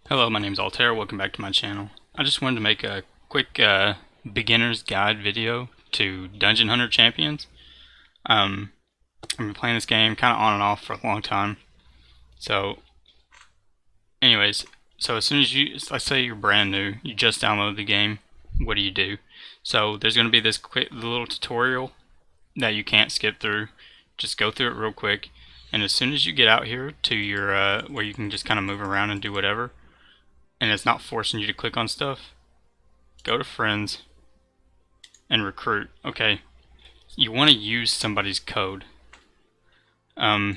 Hello, my name is Altair. Welcome back to my channel. I just wanted to make a quick beginner's guide video to Dungeon Hunter Champions. I've been playing this game kind of on and off for a long time. So, anyways, as soon as let's say you're brand new, you just download the game, what do you do? So, there's going to be this quick little tutorial that you can't skip through. Just go through it real quick, and as soon as you get out here to your where you can just kind of move around and do whatever, and it's not forcing you to click on stuff, go to friends and recruit. Okay, you want to use somebody's code. You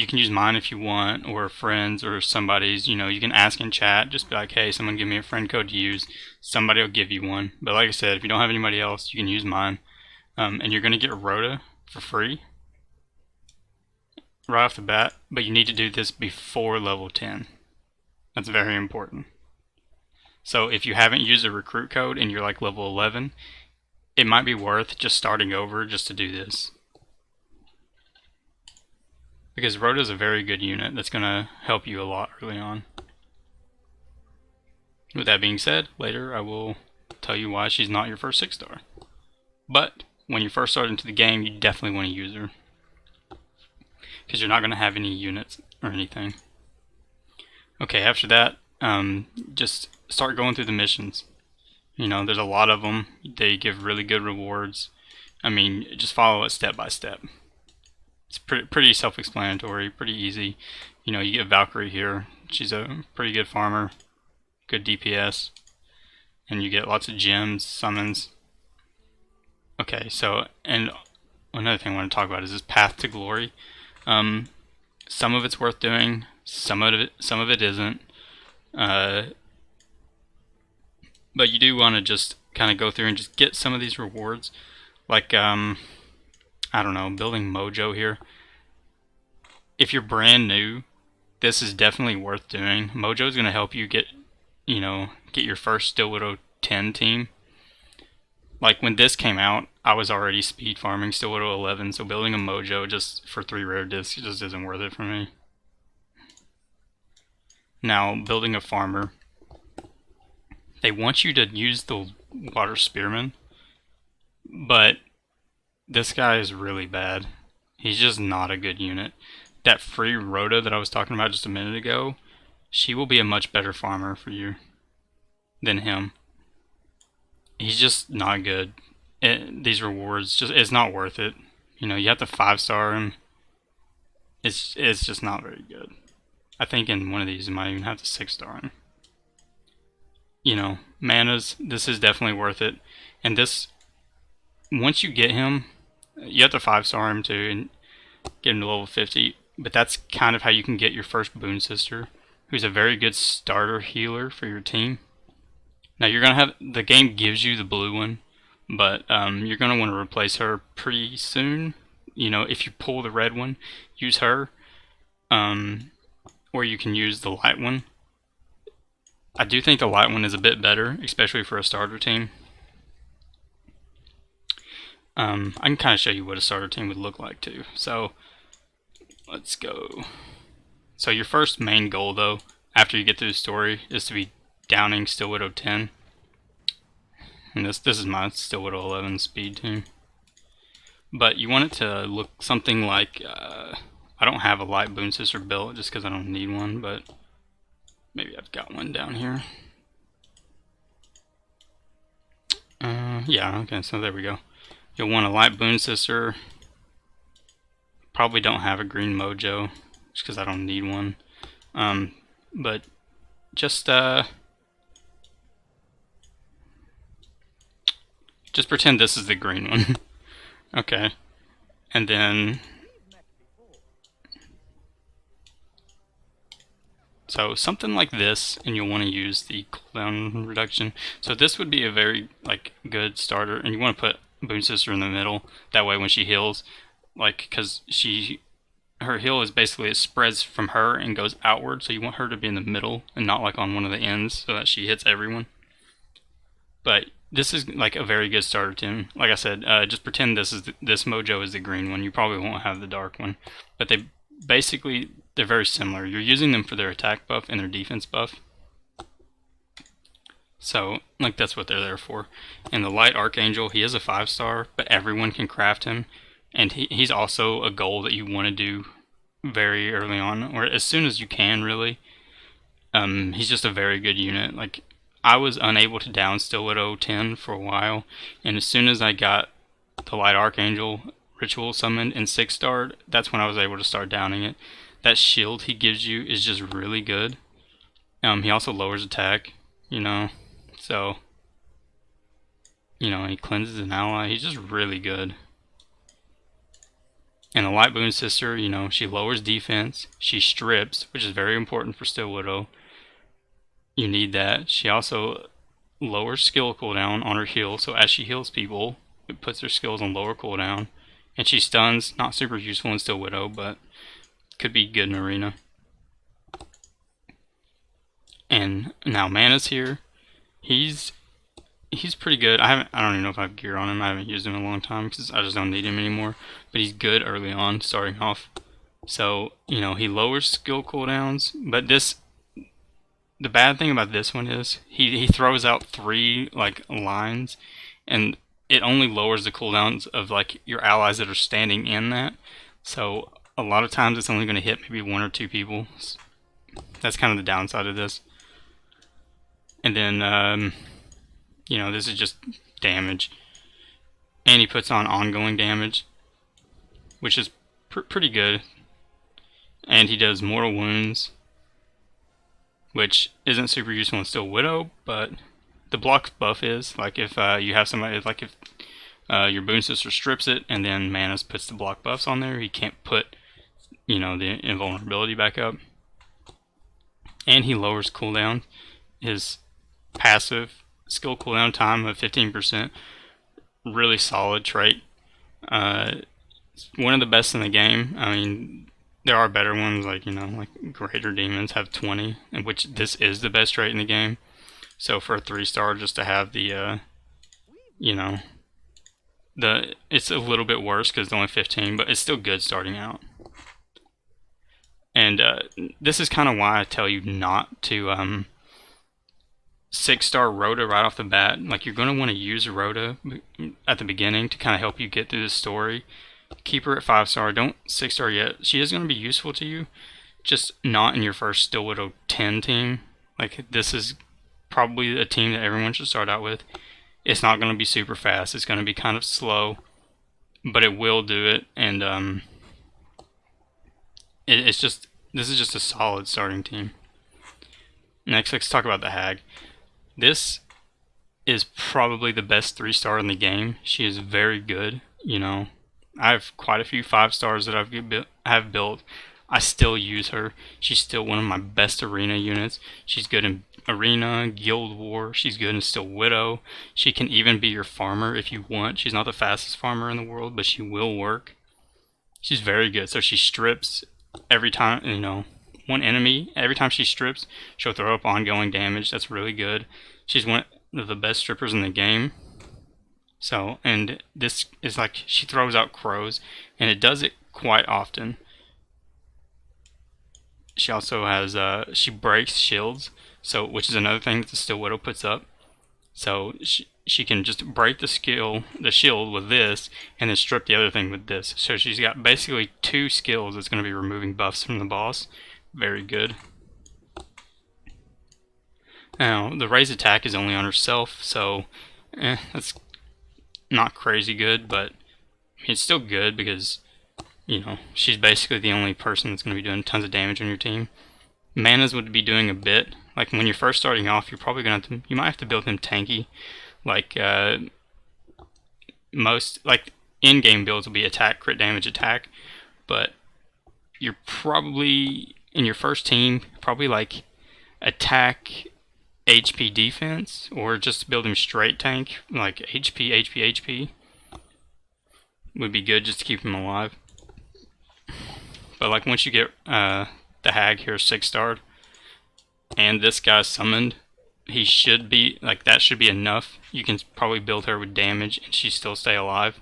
can use mine if you want, or friends, or somebody's. You can ask in chat, just be like, hey, someone give me a friend code to use. Somebody will give you one. But like I said, if you don't have anybody else, you can use mine. And you're going to get Rhoda for free right off the bat, but you need to do this before level 10. That's very important. So if you haven't used a recruit code and you're like level 11, it might be worth just starting over just to do this. Because Rhoda is a very good unit that's going to help you a lot early on. With that being said, later I will tell you why she's not your first 6-star. But when you first start into the game, you definitely want to use her, because you're not going to have any units or anything. Okay, after that, just start going through the missions. There's a lot of them. They give really good rewards. I mean, just follow it step by step. It's pretty self-explanatory, pretty easy. You get Valkyrie here. She's a pretty good farmer, good DPS, and you get lots of gems, summons. Okay, so, and another thing I want to talk about is this Path to Glory. Some of it's worth doing, some of it isn't. But you do want to just kind of go through and just get some of these rewards, like I don't know, building Mojo here. If you're brand new, this is definitely worth doing. Mojo is going to help you get your first Still Widow 10 team. Like when this came out, I was already speed farming Still Widow 11, so building a Mojo just for 3 rare discs just isn't worth it for me. Now, building a farmer, they want you to use the Water Spearman, but this guy is really bad. He's just not a good unit. That free Rhoda that I was talking about just a minute ago, she will be a much better farmer for you than him. He's just not good. These rewards, it's not worth it. You have to 5-star him. It's just not very good. I think in one of these you might even have to 6-star him. Manas, this is definitely worth it. And this, once you get him, you have to 5-star him too and get him to level 50. But that's kind of how you can get your first Boon Sister, who's a very good starter healer for your team. Now you're gonna have, the game gives you the blue one, but you're gonna want to replace her pretty soon. If you pull the red one, use her, or you can use the light one. I do think the light one is a bit better, especially for a starter team. I can kind of show you what a starter team would look like too. So let's go. So your first main goal though, after you get through the story, is to be downing Still Widow 10. And this is my Still Widow 11 speed team. But you want it to look something like, I don't have a light Boon Sister built just because I don't need one, but maybe I've got one down here. Yeah, okay, so there we go. You'll want a light Boon Sister. Probably don't have a green Mojo just because I don't need one. But just pretend this is the green one. Okay. And then so something like this, and you'll want to use the cooldown reduction. So this would be a very good starter, and you want to put Boon Sister in the middle. That way when she heals, because her heal is basically, it spreads from her and goes outward, so you want her to be in the middle and not on one of the ends so that she hits everyone. But this is a very good starter team. Like I said, just pretend this Mojo is the green one. You probably won't have the dark one, but they basically, they're very similar. You're using them for their attack buff and their defense buff. So, like, that's what they're there for. And the Light Archangel, he is a 5-star, but everyone can craft him. And he's also a goal that you want to do very early on, or as soon as you can, really. He's just a very good unit. Like, I was unable to down Still Widow 10 for a while, and as soon as I got the Light Archangel ritual summoned and 6-starred, that's when I was able to start downing it. That shield he gives you is just really good. He also lowers attack, you know, so, you know, he cleanses an ally. He's just really good. And the Light Boon Sister, you know, she lowers defense, she strips, which is very important for Still Widow. You need that. She also lowers skill cooldown on her heal, so as she heals people, it puts her skills on lower cooldown. And she stuns, not super useful in Still Widow, but could be good in Arena. And now Mana's here. He's pretty good. I don't even know if I have gear on him. I haven't used him in a long time because I just don't need him anymore. But he's good early on, starting off. So, you know, he lowers skill cooldowns, but the bad thing about this one is he throws out 3 like lines, and it only lowers the cooldowns of like your allies that are standing in that. So a lot of times it's only going to hit maybe 1 or 2 people. That's kind of the downside of this. And then you know, this is just damage, and he puts on ongoing damage, which is pretty good. And he does mortal wounds, which isn't super useful in Still Widow, but the block buff is. Like, if you have somebody, like if your Boon Sister strips it and then Manus puts the block buffs on there, he can't put, you know, the invulnerability back up. And he lowers cooldown. His passive skill cooldown time of 15%. Really solid trait. One of the best in the game. I mean, there are better ones, like, you know, like Greater Demons have 20, in which this is the best trait in the game. So for a 3-star, just to have the, you know, it's a little bit worse because it's only 15, but it's still good starting out. And this is kind of why I tell you not to 6-star Rhoda right off the bat. Like, you're going to want to use Rhoda at the beginning to kind of help you get through the story. Keep her at 5-star. Don't 6-star yet. She is going to be useful to you, just not in your first Still Widow 10 team. Like, this is probably a team that everyone should start out with. It's not going to be super fast. It's going to be kind of slow, but it will do it. And this is just a solid starting team. Next, let's talk about the Hag. This is probably the best 3-star in the game. She is very good. You know, I have quite a few 5-stars that I've built. I still use her. She's still one of my best Arena units. She's good in Arena, Guild War. She's good in Still Widow. She can even be your farmer if you want. She's not the fastest farmer in the world, but she will work. She's very good. So she strips every time, you know, one enemy. Every time she strips, she'll throw up ongoing damage. That's really good. She's one of the best strippers in the game. So, and this is like, she throws out crows, and it does it quite often. She also has, she breaks shields, so, which is another thing that the Still Widow puts up. So she can just break the shield with this, and then strip the other thing with this. So she's got basically 2 skills that's going to be removing buffs from the boss. Very good. Now, the raise attack is only on herself, so that's not crazy good, but it's still good because, you know, she's basically the only person that's going to be doing tons of damage on your team. Manas would be doing a bit. Like, when you're first starting off, you're probably going to you might have to build him tanky. Like, most, like, in-game builds will be attack, crit damage, attack, but you're probably, in your first team, probably like attack, HP, defense, or just build him straight tank, like HP would be good just to keep him alive. But like, once you get the Hag here 6-starred, and this guy's summoned, he should be, like, that should be enough. You can probably build her with damage and she still stay alive,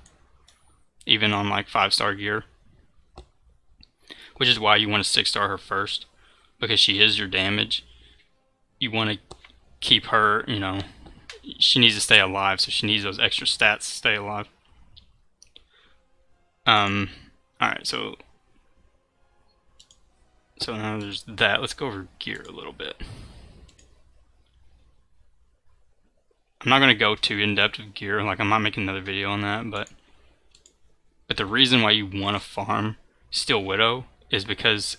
even on like 5-star gear. which is why you want to 6-star her first, because she is your damage. You want to keep her, you know, she needs to stay alive, so she needs those extra stats to stay alive. Alright, so now there's that. Let's go over gear a little bit. I'm not going to go too in-depth with gear, like I'm not making another video on that, but the reason why you want to farm Steel Widow is because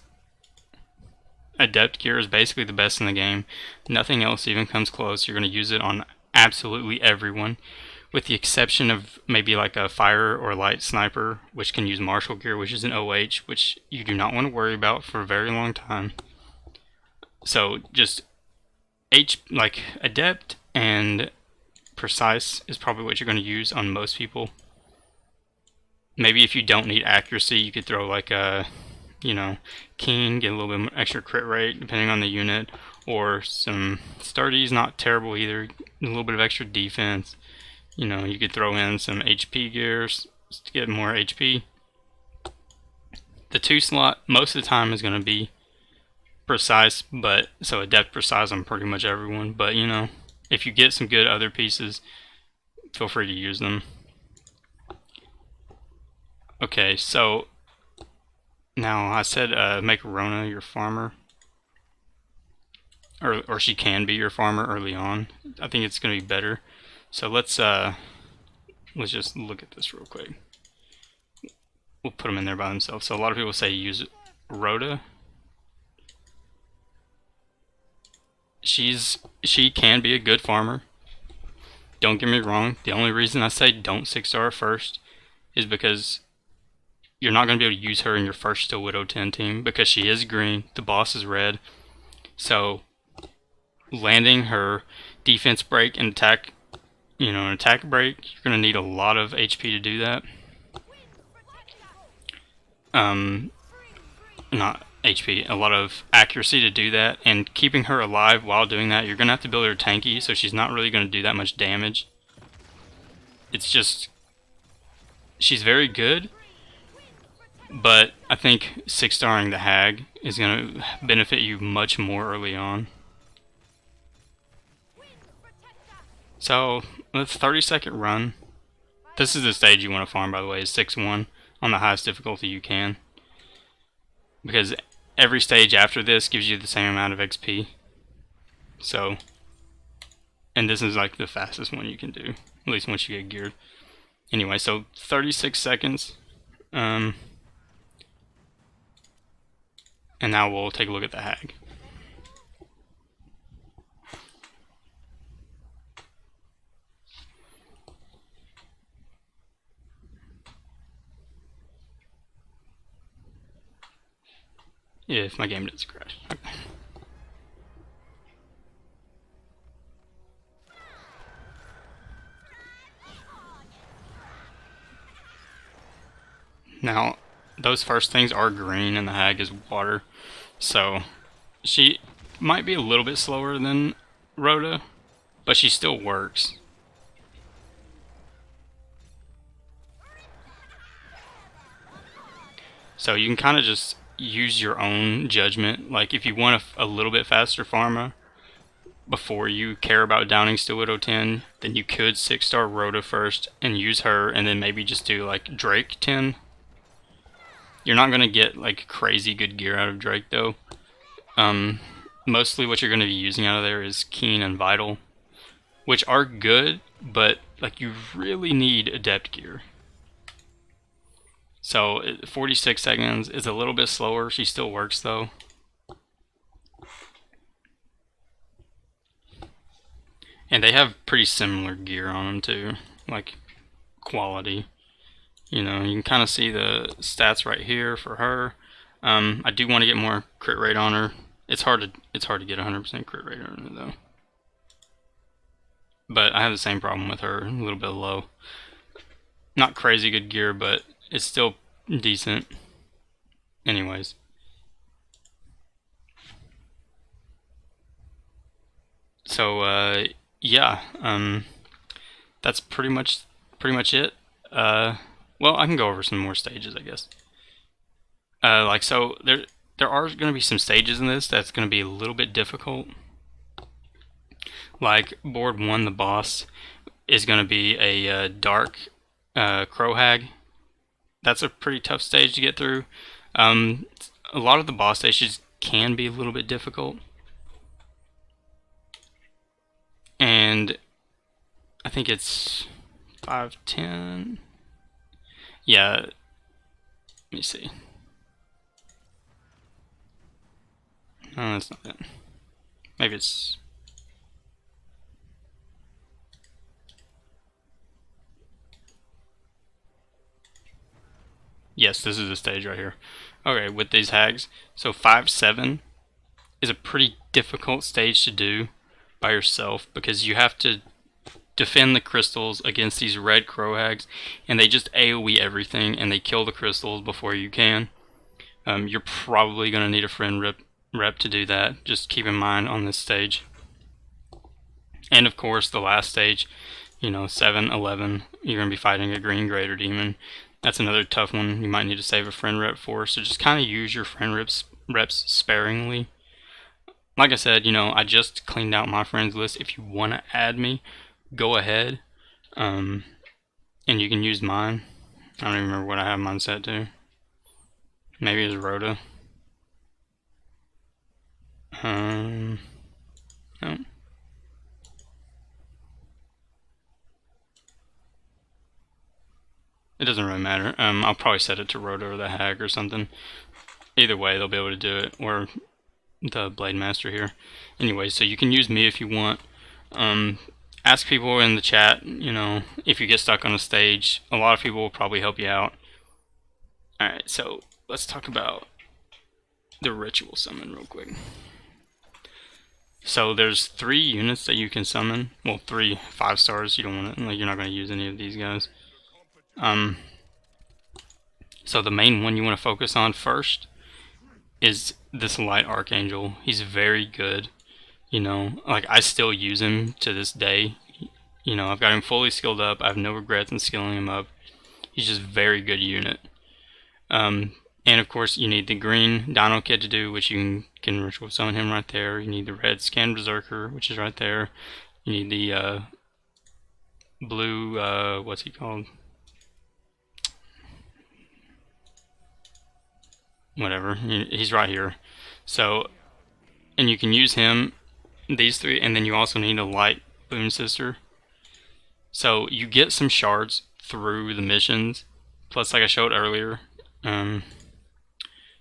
Adept Gear is basically the best in the game. Nothing else even comes close. You're going to use it on absolutely everyone, with the exception of maybe like a fire or light sniper, which can use martial gear, which is an OH, which you do not want to worry about for a very long time. So just like Adept and Precise is probably what you're going to use on most people. Maybe if you don't need accuracy, you could throw like a, you know, Keen, get a little bit more extra crit rate depending on the unit, or some Sturdy's not terrible either, a little bit of extra defense. You know, you could throw in some HP gears to get more HP. The 2 slot most of the time is going to be Precise, but so Adept Precise on pretty much everyone, but you know, if you get some good other pieces, feel free to use them. Okay, so now I said make Rona your farmer, or she can be your farmer early on. I think it's going to be better. So let's just look at this real quick. We'll put them in there by themselves. So a lot of people say use Rhoda. She can be a good farmer. Don't get me wrong. The only reason I say don't 6-star first is because you're not going to be able to use her in your first Steel Widow 10 team, because she is green, the boss is red. So landing her defense break and attack, you know, an attack break, you're going to need a lot of HP to do that. Not HP, a lot of accuracy to do that, and keeping her alive while doing that, you're going to have to build her tanky, so she's not really going to do that much damage. It's just, she's very good, but I think 6-starring the Hag is going to benefit you much more early on. So, the 30-second run, this is the stage you want to farm, by the way, is 6-1 on the highest difficulty you can, because every stage after this gives you the same amount of XP. So, and this is like the fastest one you can do, at least once you get geared. Anyway, so 36 seconds. And now we'll take a look at the Hag. If my game doesn't crash. Okay. Now, those first things are green and the Hag is water, so she might be a little bit slower than Rhoda, but she still works. So you can kind of just use your own judgment. Like if you want a little bit faster pharma before you care about downing Steel Widow 10, then you could 6-star Rhoda first and use her, and then maybe just do like Drake 10. You're not going to get like crazy good gear out of Drake though. Mostly what you're going to be using out of there is Keen and Vital, which are good, but like you really need Adept Gear. So 46 seconds is a little bit slower. She still works though. And they have pretty similar gear on them too, like quality. You know, you can kind of see the stats right here for her. I do want to get more crit rate on her. It's hard to get 100% crit rate on her though. But I have the same problem with her, a little bit low. Not crazy good gear, but it's still decent. Anyways. So yeah, that's pretty much it. Well, I can go over some more stages, I guess. Like so, there are going to be some stages in this that's going to be a little bit difficult. Like board 1, the boss is going to be a dark crow hag. That's a pretty tough stage to get through. A lot of the boss stages can be a little bit difficult, and I think it's 510. Yeah, let me see. No, that's not it. Maybe it's... Yes, this is the stage right here. Okay, with these hags. So 5-7 is a pretty difficult stage to do by yourself because you have to defend the crystals against these red crow hags, and they just AoE everything and they kill the crystals before you can. You're probably going to need a friend rep to do that. Just keep in mind on this stage. And of course, the last stage, 7-11, you're going to be fighting a green greater demon. That's another tough one you might need to save a friend rep for, so just kind of use your friend reps sparingly. Like I said, I just cleaned out my friends list. If you want to add me, go ahead, and you can use mine. I don't even remember what I have mine set to. Maybe it's Rhoda. No. It doesn't really matter. I'll probably set it to Rhoda or the Hag or something. Either way, they'll be able to do it, or the Blade Master here. Anyway, so you can use me if you want. Ask people in the chat, if you get stuck on a stage. A lot of people will probably help you out. Alright, so let's talk about the ritual summon real quick. So there's 3 units that you can summon. Well, 3 5-stars. You don't want to, you're not going to use any of these guys. So the main one you want to focus on first is this Light Archangel. He's very good. I still use him to this day. I've got him fully skilled up. I have no regrets in skilling him up. He's just a very good unit. And of course, you need the green Dino Kid to do, which you can ritual summon him right there. You need the red Scan Berserker, which is right there. You need the blue, what's he called? Whatever, he's right here. So, and you can use him, these 3, and then you also need a light Boon Sister. So you get some shards through the missions, plus like I showed earlier,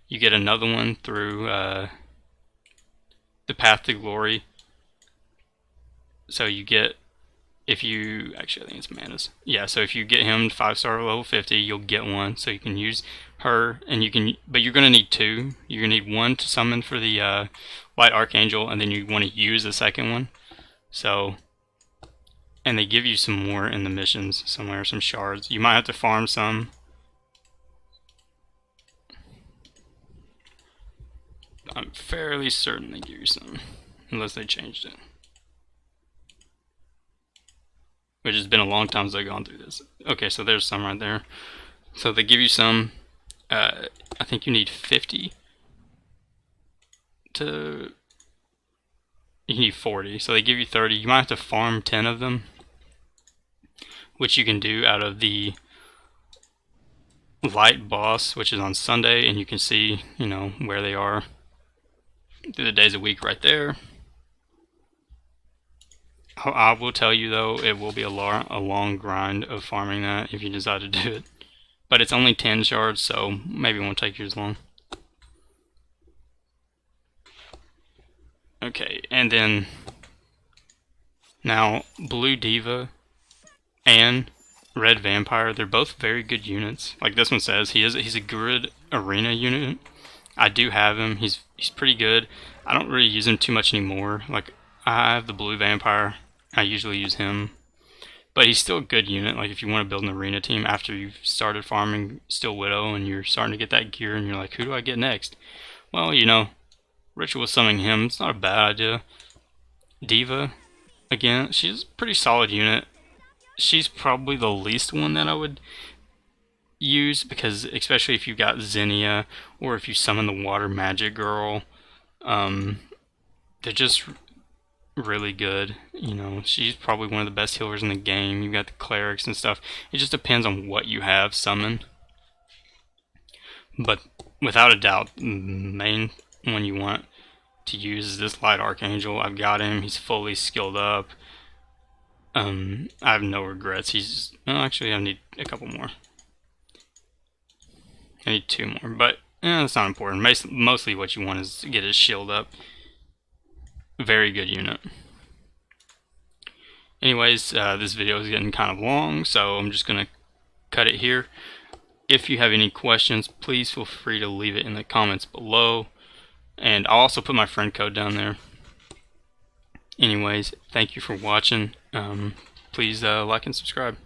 you get another one through the Path to Glory. So you get, actually I think it's Manus. Yeah, so if you get him 5-star level 50, you'll get one. So you can use her, and but you're gonna need 2. You're gonna need 1 to summon for the Light Archangel, and then you want to use the second one. So, and they give you some more in the missions somewhere, some shards. You might have to farm some. I'm fairly certain they give you some, unless they changed it. Which has been a long time since I've gone through this. Okay, so there's some right there. So they give you some. I think you need 50 to... You need 40, so they give you 30. You might have to farm 10 of them, which you can do out of the light boss, which is on Sunday, and you can see, where they are through the days of week right there. I will tell you though, it will be a long grind of farming that if you decide to do it. But it's only 10 shards, so maybe it won't take you as long. Okay, and then now Blue Diva and Red Vampire, they're both very good units. Like this one says, he's a good arena unit. I do have him. He's pretty good. I don't really use him too much anymore. Like I have the Blue Vampire. I usually use him. But he's still a good unit. Like if you want to build an arena team after you've started farming Steel Widow and you're starting to get that gear and you're like, who do I get next? Well, ritual summoning him, it's not a bad idea. Diva, again, she's a pretty solid unit. She's probably the least one that I would use, because especially if you got Zinnia or if you summon the Water Magic Girl, they're just really good. You know, she's probably one of the best healers in the game. You've got the clerics and stuff. It just depends on what you have summoned. But without a doubt, the main one you want to use is this Light Archangel. I've got him. He's fully skilled up. I have no regrets. Actually, I need a couple more. I need 2 more, but that's not important. Mostly what you want is to get his shield up. Very good unit. Anyways, this video is getting kind of long, so I'm just going to cut it here. If you have any questions, please feel free to leave it in the comments below. And I'll also put my friend code down there. Anyways, thank you for watching. Please like and subscribe.